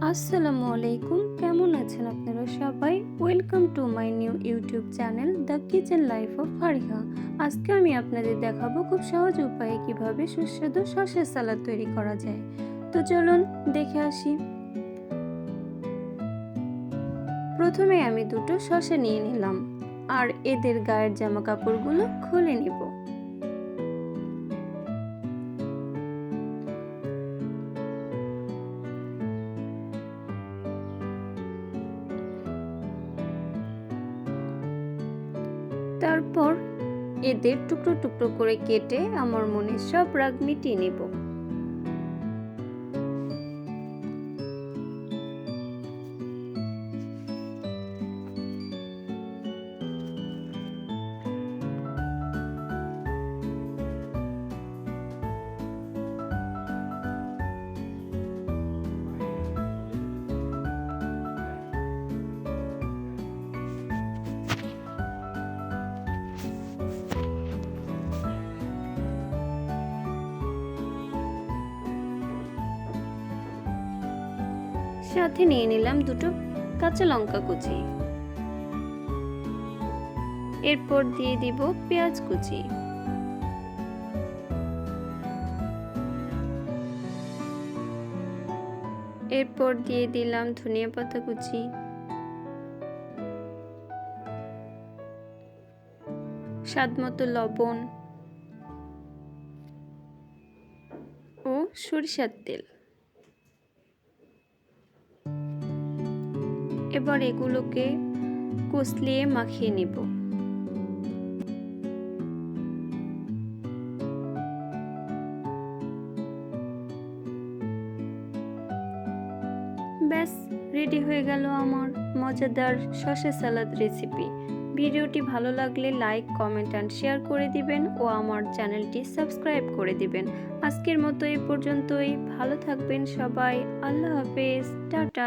আসসালামু আলাইকুম, কেমন আছেন আপনারা সবাই? Welcome to my new YouTube channel the kitchen life of Fariha. আজকে আমি আপনাদের দেখাবো খুব সহজ উপায়ে কিভাবে সুস্বাদু সসের সালাদ তৈরি করা যায়। তো চলুন দেখে আসি। প্রথমে আমি দুটো শসা নিয়ে নিলাম আর এদের গায়ের জামা কাপড়গুলো খুলে নিব। তারপর এদের টুকরো টুকরো করে কেটে আমার মনের সব রাগ মিটিয়ে নেব। সাথে নিয়ে নিলাম দুটো কাঁচা লঙ্কা কুচি। এরপর দিয়ে দিব পেঁয়াজ কুচি। এরপর দিয়ে দিলাম ধনিয়া পাতা কুচি, স্বাদমতো লবণ ও সরিষার তেল। এবার এগুলোকে কষলিয়ে মাখিয়ে নিব। ব্যাস, রেডি হয়ে গেল আমার মজাদার শসা সালাদ রেসিপি। ভিডিওটি ভালো লাগলে লাইক, কমেন্ট অ্যান্ড শেয়ার করে দিবেন ও আমার চ্যানেলটি সাবস্ক্রাইব করে দিবেন। আজকের মতো এই পর্যন্তই। ভালো থাকবেন সবাই। আল্লাহ হাফেজ, টাটা।